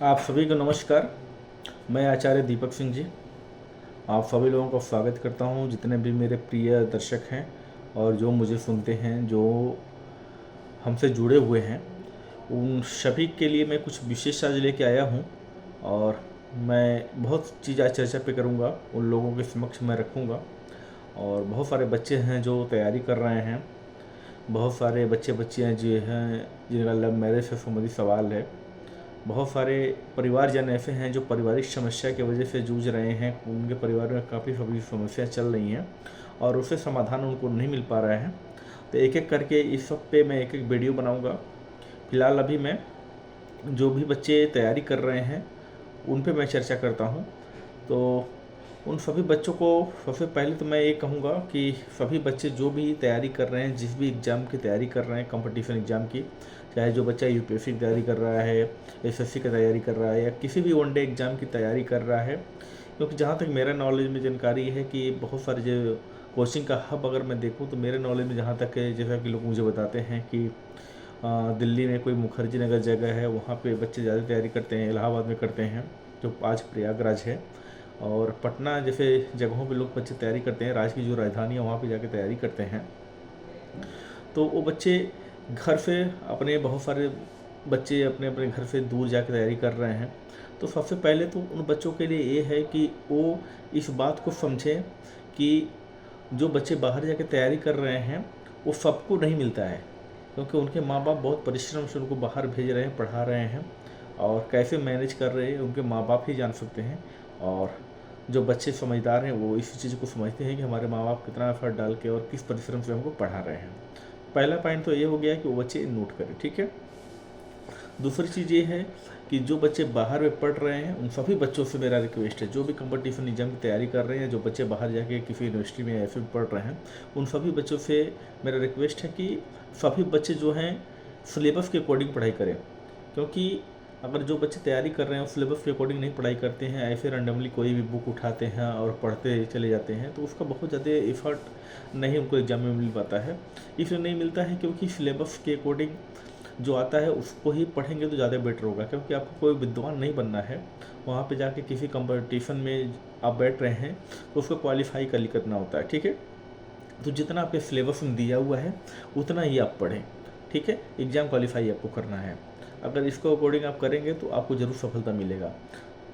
आप सभी को नमस्कार। मैं आचार्य दीपक सिंह जी आप सभी लोगों का स्वागत करता हूं, जितने भी मेरे प्रिय दर्शक हैं और जो मुझे सुनते हैं, जो हमसे जुड़े हुए हैं, उन सभी के लिए मैं कुछ विशेष आज लेके आया हूं। और मैं बहुत चीज़ आज चर्चा पे करूंगा, उन लोगों के समक्ष मैं रखूंगा। और बहुत सारे बच्चे हैं जो तैयारी कर रहे हैं, बहुत सारे बच्चे बच्चियाँ जो हैं जिनका लव मैरिज से संबंधित सवाल है, बहुत सारे परिवारजन ऐसे हैं जो पारिवारिक समस्या की वजह से जूझ रहे हैं, उनके परिवार में काफ़ी सभी समस्या चल रही हैं और उससे समाधान उनको नहीं मिल पा रहा है। तो एक एक करके इस सब पे मैं एक एक वीडियो बनाऊंगा। फिलहाल अभी मैं जो भी बच्चे तैयारी कर रहे हैं उन पे मैं चर्चा करता हूँ। तो उन सभी बच्चों को सबसे पहले तो मैं ये कहूँगा कि सभी बच्चे जो भी तैयारी कर रहे हैं, जिस भी एग्ज़ाम की तैयारी कर रहे हैं, कंपटीशन एग्ज़ाम की, चाहे जो बच्चा यूपीएससी की तैयारी कर रहा है, एसएससी की तैयारी कर रहा है, या किसी भी वनडे एग्ज़ाम की तैयारी कर रहा है, क्योंकि जहाँ तक मेरा नॉलेज में जानकारी है कि बहुत सारे जो कोचिंग का हब अगर मैं देखूँ तो मेरे नॉलेज में जहाँ तक है, जैसा कि लोग मुझे बताते हैं कि दिल्ली में कोई मुखर्जी नगर जगह है, वहाँ पे बच्चे ज़्यादा तैयारी करते हैं, इलाहाबाद में करते हैं जो आज प्रयागराज है, और पटना जैसे जगहों पे लोग बच्चे तैयारी करते हैं, राज्य की जो राजधानी है वहाँ पे जाके तैयारी करते हैं। तो वो बच्चे घर से अपने बहुत सारे बच्चे अपने अपने घर से दूर जाके तैयारी कर रहे हैं। तो सबसे पहले तो उन बच्चों के लिए ये है कि वो इस बात को समझें कि जो बच्चे बाहर जाके तैयारी कर रहे हैं वो सबको नहीं मिलता है, क्योंकि उनके माँ बाप बहुत परिश्रम से उनको बाहर भेज रहे हैं, पढ़ा रहे हैं, और कैसे मैनेज कर रहे हैं उनके माँ बाप ही जान सकते हैं। और जो बच्चे समझदार हैं वो इस चीज़ को समझते हैं कि हमारे माँ बाप कितना एफर्ट डाल के और किस परिश्रम से हमको पढ़ा रहे हैं। पहला पॉइंट तो ये हो गया कि वो बच्चे नोट करें, ठीक है। दूसरी चीज़ ये है कि जो बच्चे बाहर में पढ़ रहे हैं उन सभी बच्चों से मेरा रिक्वेस्ट है, जो भी कंपटीशन एग्जाम की तैयारी कर रहे हैं, जो बच्चे बाहर जाके किसी यूनिवर्सिटी में ऐसे पढ़ रहे हैं, उन सभी बच्चों से मेरा रिक्वेस्ट है कि सभी बच्चे जो हैं सिलेबस के अकॉर्डिंग पढ़ाई करें। क्योंकि अगर जो बच्चे तैयारी कर रहे हैं उस सिलेबस के अकॉर्डिंग नहीं पढ़ाई करते हैं, ऐसे रैंडमली कोई भी बुक उठाते हैं और पढ़ते चले जाते हैं, तो उसका बहुत ज़्यादा एफर्ट नहीं उनको एग्जाम में मिल पाता है। इसलिए नहीं मिलता है क्योंकि सिलेबस के अकॉर्डिंग जो आता है उसको ही पढ़ेंगे तो ज़्यादा बेटर होगा। क्योंकि आपको कोई विद्वान नहीं बनना है, वहाँ पे जाके किसी कंपटीशन में आप बैठ रहे हैं तो उसको क्वालिफाई करना होता है, ठीक है। तो जितना आपके सिलेबस में दिया हुआ है उतना ही आप पढ़ें, ठीक है। एग्ज़ाम क्वालिफाई आपको करना है, अगर इसको अकॉर्डिंग आप करेंगे तो आपको ज़रूर सफलता मिलेगा।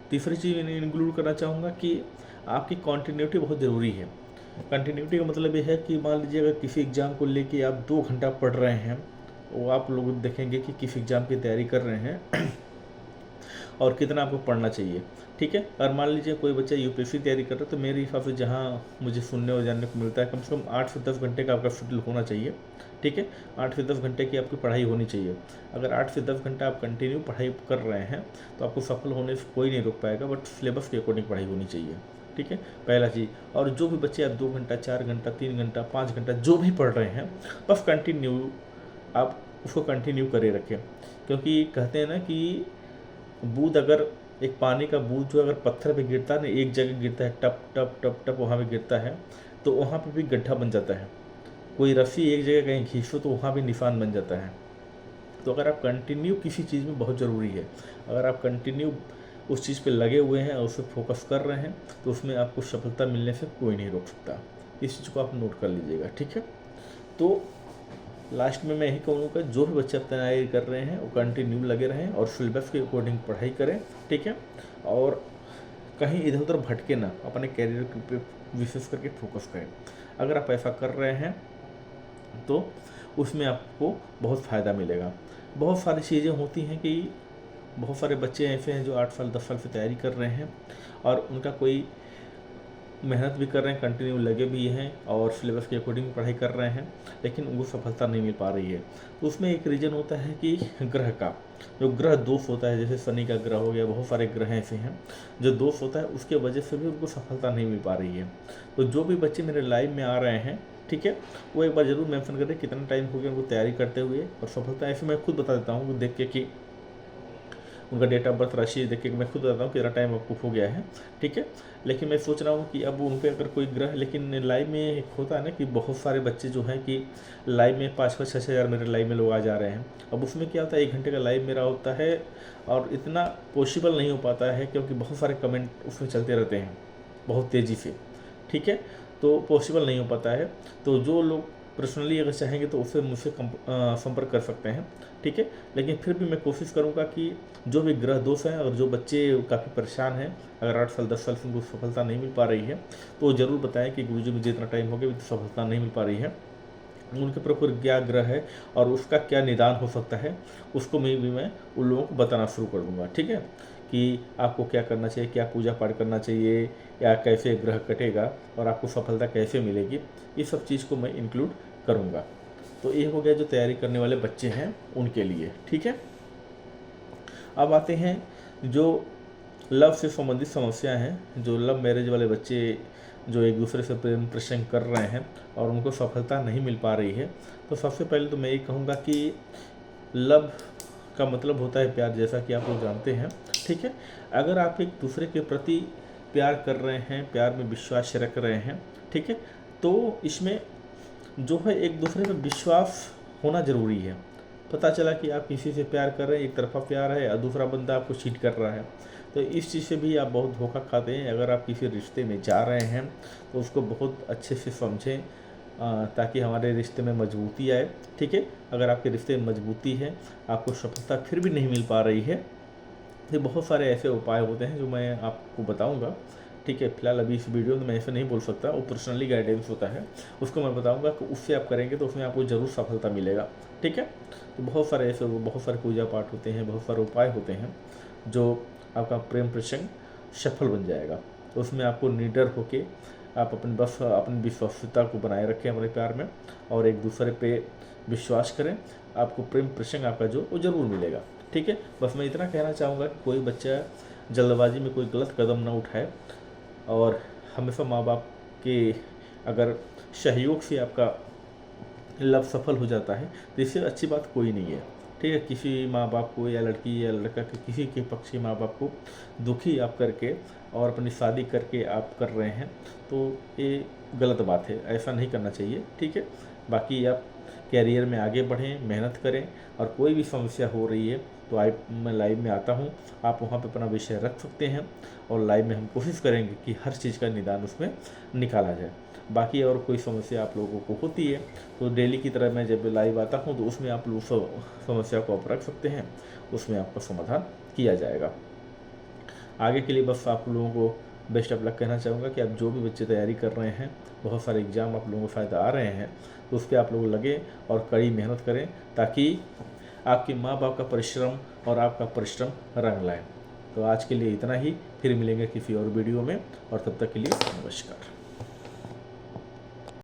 तीसरी चीज़ मैं इंक्लूड करना चाहूँगा कि आपकी कॉन्टीन्यूटी बहुत ज़रूरी है। कंटिन्यूटी का मतलब ये है कि मान लीजिए अगर किसी एग्ज़ाम को लेके आप 2 घंटा पढ़ रहे हैं, वो आप लोग देखेंगे कि किस एग्ज़ाम की तैयारी कर रहे हैं और कितना आपको पढ़ना चाहिए, ठीक है। और मान लीजिए कोई बच्चा यूपीएससी तैयारी कर रहा है, तो मेरे हिसाब से जहाँ मुझे सुनने और जानने को मिलता है कम से कम 8 से 10 घंटे का आपका शेड्यूल होना चाहिए, ठीक है। 8 से 10 घंटे की आपकी पढ़ाई होनी चाहिए। अगर 8 से 10 घंटा आप कंटिन्यू पढ़ाई कर रहे हैं तो आपको सफल होने से कोई नहीं रोक पाएगा, बट सिलेबस के अकॉर्डिंग पढ़ाई होनी चाहिए, ठीक है, पहला चीज़। और जो भी बच्चे आप 2 घंटा, 4 घंटा, 3 घंटा, 5 घंटा जो भी पढ़ रहे हैं, बस कंटिन्यू आप उसको कंटिन्यू करे रखें। क्योंकि कहते हैं ना कि बूंद अगर एक पानी का बूंद जो अगर पत्थर पे गिरता है ना, एक जगह गिरता है, टप टप टप टप वहाँ पे गिरता है, तो वहाँ पे भी गड्ढा बन जाता है। कोई रस्सी एक जगह कहीं खींचो तो वहाँ भी निशान बन जाता है। तो अगर आप कंटिन्यू किसी चीज़ में बहुत ज़रूरी है, अगर आप कंटिन्यू उस चीज़ पे लगे हुए हैं और उस पर फोकस कर रहे हैं तो उसमें आपको सफलता मिलने से कोई नहीं रोक सकता। इस चीज़ को आप नोट कर लीजिएगा, ठीक है। तो लास्ट में मैं यही कहूँगा जो भी बच्चे तैयारी कर रहे हैं वो कंटिन्यू लगे रहें और सिलेबस के अकॉर्डिंग पढ़ाई करें, ठीक है। और कहीं इधर उधर भटके ना, अपने कैरियर पे विशेष करके फोकस करें। अगर आप ऐसा कर रहे हैं तो उसमें आपको बहुत फ़ायदा मिलेगा। बहुत सारी चीज़ें होती हैं कि बहुत सारे बच्चे ऐसे हैं जो 8 साल 10 साल से तैयारी कर रहे हैं और उनका कोई मेहनत भी कर रहे हैं, कंटिन्यू लगे भी हैं और सिलेबस के अकॉर्डिंग पढ़ाई कर रहे हैं, लेकिन उनको सफलता नहीं मिल पा रही है। तो उसमें एक रीज़न होता है कि ग्रह का जो ग्रह दोष होता है, जैसे शनि का ग्रह हो गया, बहुत सारे ग्रह ऐसे हैं जो दोष होता है, उसके वजह से भी उनको सफलता नहीं मिल पा रही है। तो जो भी बच्चे मेरे लाइव में आ रहे हैं, ठीक है, वो एक बार ज़रूर मेंशन करें कितना टाइम हो गया उनको तैयारी करते हुए। और सफलता ऐसे मैं खुद बता देता हूँ देख के कि उनका डेट ऑफ बर्थ राशि देख के मैं खुद बताता हूँ कितना टाइम आपको हो गया है, ठीक है। लेकिन मैं सोच रहा हूँ कि अब उन पे अगर कोई ग्रह, लेकिन लाइव में एक होता है ना कि बहुत सारे बच्चे जो हैं कि लाइव में 5-5, 6-6 हज़ार मेरे लाइव में लोग आ जा रहे हैं। अब उसमें क्या होता है, 1 घंटे का लाइव मेरा होता है और इतना पॉसिबल नहीं हो पाता है क्योंकि बहुत सारे कमेंट उसमें चलते रहते हैं बहुत तेज़ी से, ठीक है, तो पॉसिबल नहीं हो पाता है। तो जो लोग पर्सनली अगर चाहेंगे तो उससे मुझसे संपर्क कर सकते हैं, ठीक है। लेकिन फिर भी मैं कोशिश करूंगा कि जो भी ग्रह दोष हैं और जो बच्चे काफ़ी परेशान हैं, अगर 8 साल 10 साल से उनको सफलता नहीं मिल पा रही है तो वो ज़रूर बताएं कि गुरुजी मुझे इतना टाइम हो गया तो सफलता नहीं मिल पा रही है, उनके प्रॉपर क्या ग्रह है और उसका क्या निदान हो सकता है, उसको मैं उन लोगों को बताना शुरू कर दूंगा, ठीक है, कि आपको क्या करना चाहिए, क्या पूजा पाठ करना चाहिए, या कैसे ग्रह कटेगा और आपको सफलता कैसे मिलेगी, ये सब चीज़ को मैं इंक्लूड करूँगा। तो ये हो गया जो तैयारी करने वाले बच्चे हैं उनके लिए, ठीक है। अब आते हैं जो लव से संबंधित समस्या हैं, जो लव मैरिज वाले बच्चे जो एक दूसरे से प्रेम प्रसंग कर रहे हैं और उनको सफलता नहीं मिल पा रही है। तो सबसे पहले तो मैं ये कहूँगा कि लव का मतलब होता है प्यार, जैसा कि आप लोग जानते हैं, ठीक है। अगर आप एक दूसरे के प्रति प्यार कर रहे हैं, प्यार में विश्वास रख रहे हैं, ठीक है, तो इसमें जो है एक दूसरे पर विश्वास होना ज़रूरी है। पता चला कि आप किसी से प्यार कर रहे हैं, एक तरफा प्यार है और दूसरा बंदा आपको चीट कर रहा है, तो इस चीज़ से भी आप बहुत धोखा खाते हैं। अगर आप किसी रिश्ते में जा रहे हैं तो उसको बहुत अच्छे से समझें ताकि हमारे रिश्ते में मजबूती आए, ठीक है। अगर आपके रिश्ते में मजबूती है, आपको सफलता फिर भी नहीं मिल पा रही है, तो बहुत सारे ऐसे उपाय होते हैं जो मैं आपको बताऊंगा, ठीक है। फिलहाल अभी इस वीडियो में मैं ऐसे नहीं बोल सकता, वो पर्सनली गाइडेंस होता है, उसको मैं बताऊंगा कि उससे आप करेंगे तो उसमें आपको ज़रूर सफलता मिलेगा, ठीक है। तो बहुत सारे ऐसे बहुत सारे पूजा पाठ होते हैं, बहुत सारे उपाय होते हैं जो आपका प्रेम प्रसंग सफल बन जाएगा। तो उसमें आपको निडर होके आप अपनी विश्वस्तता को बनाए रखें अपने प्यार में और एक दूसरे पे विश्वास करें, आपको प्रेम प्रसंग आपका जो वो ज़रूर मिलेगा, ठीक है। बस मैं इतना कहना चाहूँगा कि कोई बच्चा जल्दबाजी में कोई गलत कदम ना उठाए और हमेशा माँ बाप के अगर सहयोग से आपका लव सफल हो जाता है तो इससे अच्छी बात कोई नहीं है, ठीक है। किसी माँ बाप को या लड़की या लड़का के किसी के पक्ष के माँ बाप को दुखी आप करके और अपनी शादी करके आप कर रहे हैं तो ये गलत बात है, ऐसा नहीं करना चाहिए, ठीक है। बाकी आप कैरियर में आगे बढ़ें, मेहनत करें और कोई भी समस्या हो रही है तो मैं लाइव में आता हूँ, आप वहाँ पे अपना विषय रख सकते हैं और लाइव में हम कोशिश करेंगे कि हर चीज़ का निदान उसमें निकाला जाए। बाकी और कोई समस्या आप लोगों को होती है तो डेली की तरह मैं जब लाइव आता हूँ तो उसमें आप लोग समस्या को आप रख सकते हैं, उसमें आपका समाधान किया जाएगा। आगे के लिए बस आप लोगों को बेस्ट ऑफ लक कहना चाहूँगा कि आप जो भी बच्चे तैयारी कर रहे हैं, बहुत सारे एग्ज़ाम आप लोगों को फ़ायदा आ रहे हैं, तो उस पर आप लोग लगे और कड़ी मेहनत करें ताकि आपके माँ बाप का परिश्रम और आपका परिश्रम रंग लाए। तो आज के लिए इतना ही, फिर मिलेंगे किसी और वीडियो में और तब तक के लिए नमस्कार।